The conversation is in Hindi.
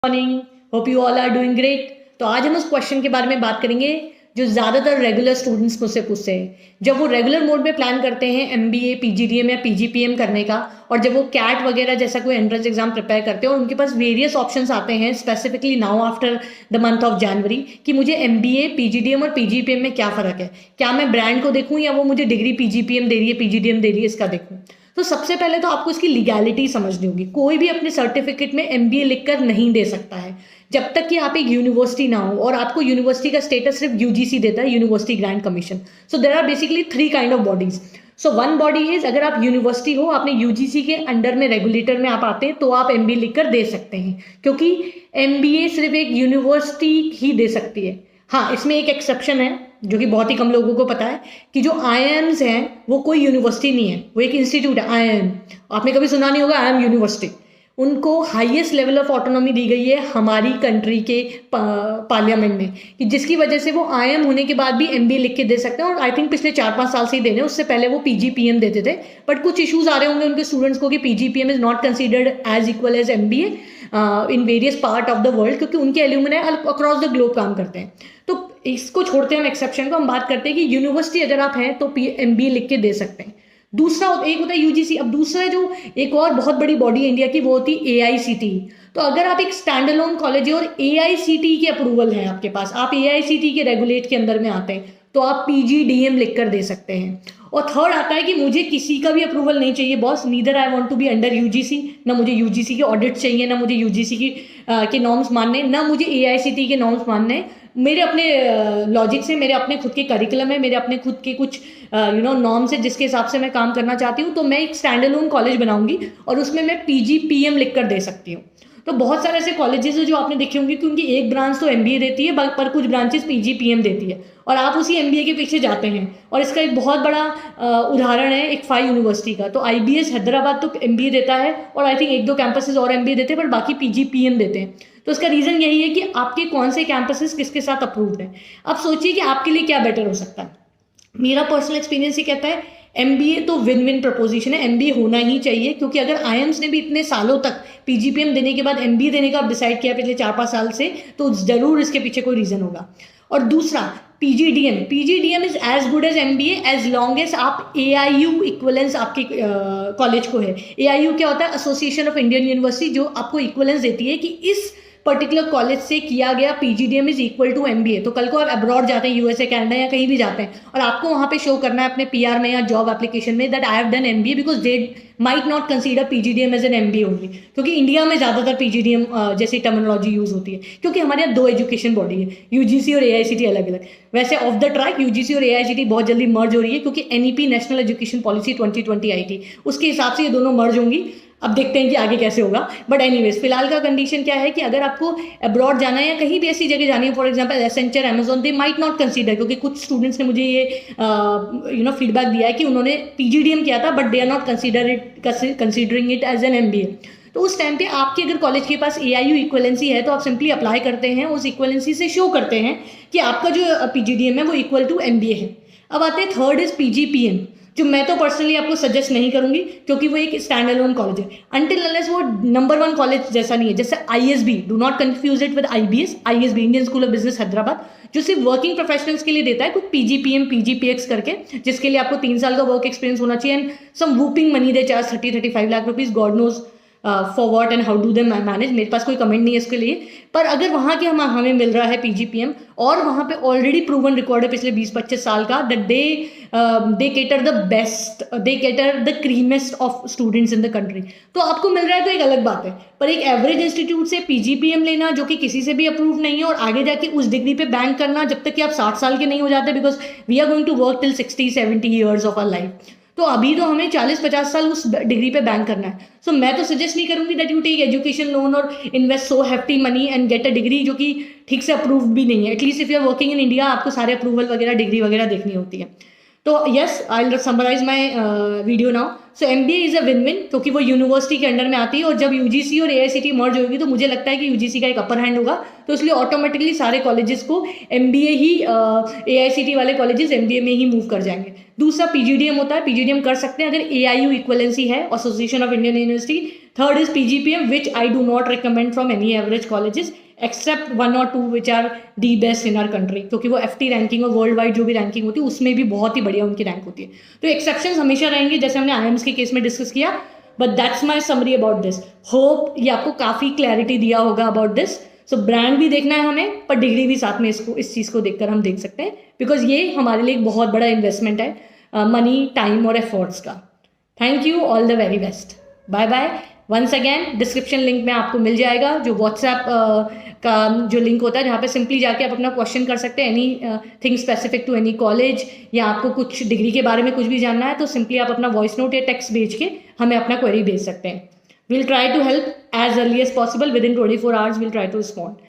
Morning, hope you all are doing great. तो आज हम उस क्वेश्चन के बारे में बात करेंगे जो ज़्यादातर रेगुलर स्टूडेंट्स मुझसे पूछते हैं जब वो रेगुलर मोड में प्लान करते हैं एमबीए, पीजीडीएम या पीजीपीएम करने का, और जब वो कैट वगैरह जैसा कोई एंट्रेंस एग्जाम प्रिपेयर करते हैं और उनके पास वेरियस ऑप्शंस आते हैं specifically now after the month of January कि मुझे एमबीए, पीजीडीएम और पीजीपीएम में क्या फ़र्क है, क्या मैं ब्रांड को देखूँ या वो मुझे डिग्री पीजीपीएम दे रही है, पीजीडीएम दे रही है, इसका देखूँ। तो सबसे पहले तो आपको इसकी लीगैलिटी समझनी होगी। कोई भी अपने सर्टिफिकेट में एमबीए लिखकर नहीं दे सकता है जब तक कि आप एक यूनिवर्सिटी ना हो, और आपको यूनिवर्सिटी का स्टेटस सिर्फ यूजीसी देता है, university grant commission. So there are basically 3 kind of bodies. So one body is, अगर आप यूनिवर्सिटी हो, आपने यूजीसी के अंडर में रेगुलेटर में आप आते हैं तो आप एमबीए लिखकर दे सकते हैं, क्योंकि एमबीए सिर्फ एक यूनिवर्सिटी ही दे सकती है। हाँ, इसमें एक एक्सेप्शन है जो कि बहुत ही कम लोगों को पता है कि जो आईआईएम्स हैं वो कोई यूनिवर्सिटी नहीं है, वो एक इंस्टीट्यूट है। आईआईएम आपने कभी सुना नहीं होगा, आईआईएम यूनिवर्सिटी। उनको हाईएस्ट लेवल ऑफ ऑटोनॉमी दी गई है हमारी कंट्री के पार्लियामेंट में, कि जिसकी वजह से वो आईएम होने के बाद भी एमबीए लिख के दे सकते हैं। और आई थिंक पिछले 4-5 साल से ही दे रहे हैं, उससे पहले वो पीजीपीएम देते थे। बट कुछ इश्यूज आ रहे होंगे उनके स्टूडेंट्स को कि PGPM is not considered as equal as MBA in various part of the world, क्योंकि उनके एल्यूमिनाई अक्रॉस द ग्लोब काम करते हैं। तो इसको छोड़ते हैं हम एक्सेप्शन को, हम बात करते हैं कि यूनिवर्सिटी अगर आप हैं तो एमबीए लिख के दे सकते हैं। दूसरा एक होता है यूजीसी। अब दूसरा जो एक और बहुत बड़ी बॉडी है इंडिया की, वो होती है एआईसीटीई। तो अगर आप एक स्टैंड अलोन कॉलेज है और एआईसीटीई के अप्रूवल है आपके पास, आप एआईसीटीई के रेगुलेट के अंदर में आते हैं, तो आप पीजीडीएम लिखकर दे सकते हैं। और थर्ड आता है कि मुझे किसी का भी अप्रूवल नहीं चाहिए boss, neither I want to be under UGC, ना मुझे यूजीसी के ऑडिट चाहिए, ना मुझे यूजीसी की के नॉर्म्स मानने, ना मुझे एआईसीटीई के नॉर्म्स मानने। मेरे अपने लॉजिक से, मेरे अपने खुद के करिकुलम है, मेरे अपने खुद के कुछ नॉर्म्स है जिसके हिसाब से मैं काम करना चाहती हूँ, तो मैं एक स्टैंड अलोन कॉलेज बनाऊंगी और उसमें मैं पीजीपीएम लिखकर दे सकती हूँ। तो बहुत सारे ऐसे कॉलेजेस है जो आपने देखे होंगे कि उनकी एक ब्रांच तो एमबीए देती है पर कुछ ब्रांचेस पीजीपीएम देती है, और आप उसी एमबीए के पीछे जाते हैं। और इसका एक बहुत बड़ा उदाहरण है एक फाई यूनिवर्सिटी का। तो आईबीएस हैदराबाद तो एमबीए देता है, और आई थिंक 1-2 कैंपसेस और एमबीए देते हैं, पर बाकी पीजीपीएम देते हैं। तो इसका रीज़न यही है कि आपके कौन से कैंपसेस किसके साथ अप्रूव्ड है। अब सोचिए कि आपके लिए क्या बेटर हो सकता है। मेरा पर्सनल एक्सपीरियंस ही कहता है एमबीए तो विन विन प्रपोजिशन है, एमबीए होना ही चाहिए, क्योंकि अगर आईएम्स ने भी इतने सालों तक पीजीपीएम देने के बाद एमबीए देने का डिसाइड किया पिछले 4-5 साल से, तो जरूर इसके पीछे कोई रीजन होगा। और दूसरा PGDM is as good as MBA as long as आप एआईयू इक्वलेंस आपके कॉलेज को है। एआईयू क्या होता है? एसोसिएशन ऑफ इंडियन यूनिवर्सिटी, जो आपको इक्वलेंस देती है कि इस पर्टिकुलर कॉलेज से किया गया PGDM is equal to MBA. तो कल को आप अब्रॉड जाते हैं, यूएसए, कनाडा या कहीं भी जाते हैं, और आपको वहां पे शो करना है अपने पीआर में या जॉब एप्लीकेशन में that I have done MBA, because they might not consider PGDM as an MBA only, क्योंकि इंडिया में ज्यादातर पीजीडीएम जैसी टर्मिनोलॉजी यूज होती है, क्योंकि हमारे यहाँ 2 एजुकेशन बॉडी है, यूजीसी और एआईसीटी अलग अलग। वैसे ऑफ द ट्रैक यूजीसी और एआईसीटी बहुत जल्दी मर्ज हो रही है, क्योंकि एनईपी नेशनल एजुकेशन पॉलिसी 2020 आई थी, उसके हिसाब से ये दोनों मर्ज होंगी। अब देखते हैं कि आगे कैसे होगा। बट एनीवेज फिलहाल का कंडीशन क्या है कि अगर आपको अब्रॉड जाना है या कहीं भी ऐसी जगह जानी है, for example Accenture, Amazon, they might not consider, क्योंकि कुछ स्टूडेंट्स ने मुझे ये फीडबैक दिया है कि उन्होंने पीजीडीएम किया था but they are not considering it as an MBA. तो उस टाइम पे आपके अगर कॉलेज के पास एआईयू इक्वलेंसी है तो आप सिंपली अप्लाई करते हैं, उस इक्वलेंसी से शो करते हैं कि आपका जो पीजीडीएम है वो इक्वल टू एमबीए है। अब आते हैं थर्ड इज पीजीपीएम, जो मैं तो पर्सनली आपको सजेस्ट नहीं करूंगी, क्योंकि वो एक स्टैंड अलोन कॉलेज है अंटिल अनलेस वो नंबर 1 कॉलेज जैसा नहीं है। जैसे ISB, do not confuse it with IBS, ISB Indian school of business Hyderabad, जो सिर्फ वर्किंग प्रोफेशनल्स के लिए देता है कुछ पीजीपीएम, पीजीपीएक्स करके, जिसके लिए आपको 3 साल का वर्क एक्सपीरियंस होना चाहिए and some whopping money they charge 30-35 lakh rupees, God knows for what and how do they manage. मेरे पास कोई कमेंट नहीं है इसके लिए, पर अगर वहाँ के हमें मिल रहा है पीजीपीएम और वहाँ पे ऑलरेडी प्रूवन रिकॉर्ड है पिछले 20-25 साल का that they cater the best, they cater the creamiest of students in the country, तो आपको मिल रहा है तो एक अलग बात है। पर एक एवरेज इंस्टीट्यूट से पीजीपीएम लेना जो कि किसी से भी अप्रूव नहीं है और आगे जाके उस डिग्री पे बैंक करना जब तक कि आप 60 साल के नहीं हो जाते, because we are going to work till 60-70 years of our life, तो अभी तो हमें 40-50 साल उस डिग्री पे बैंक करना है। सो मैं तो सजेस्ट नहीं करूंगी that you take education loan और invest so hefty money and get a degree जो कि ठीक से अप्रूव भी नहीं है। At least if you are working in India, आपको सारे अप्रूवल वगैरह, डिग्री वगैरह देखनी होती है। तो yes, I will summarise my video now. So MBA is a win win, क्योंकि वो यूनिवर्सिटी के अंडर में आती है, और जब यूजीसी और एआईसीटी मर्ज होगी तो मुझे लगता है कि यूजीसी का एक अपर हैंड होगा, तो इसलिए ऑटोमेटिकली सारे कॉलेजेस को एमबीए ही, एआईसीटी वाले कॉलेजेस एमबीए में ही मूव कर जाएंगे। दूसरा पीजीडीएम होता है, पीजीडीएम कर सकते हैं अगर एआईयू इक्वलेंसी है, association of Indian university, third is PGPM, which I do not recommend from any average colleges except 1 or 2 which are the best in our country, क्योंकि वो FT रैंकिंग और वर्ल्ड वाइड जो भी रैंकिंग होती है उसमें भी बहुत ही बढ़िया उनकी रैंक होती है. तो एक्सेप्शंस हमेशा रहेंगे, जैसे हमने IIMs के केस में डिस्कस किया. But that's my summary about this. Hope ये आपको काफ़ी क्लैरिटी दिया होगा अबाउट दिस. सो ब्रांड भी देखना है हमें, पर डिग्री भी साथ में इसको इस चीज़ को देखकर हम देख सकते हैं, बिकॉज ये हमारे लिए एक बहुत बड़ा इन्वेस्टमेंट है, मनी, टाइम और एफर्ट्स का. Thank you, all the very best, bye bye. Once again description link में आपको मिल जाएगा जो व्हाट्सएप का जो लिंक होता है, जहाँ पे सिंपली जाके आप अपना क्वेश्चन कर सकते हैं, anything specific to any college, या आपको कुछ डिग्री के बारे में कुछ भी जानना है तो सिंपली आप अपना वॉइस नोट या टेक्स्ट भेज के हमें अपना क्वेरी भेज सकते हैं. We'll try to help as early as possible. Within 24 hours, we'll try to respond.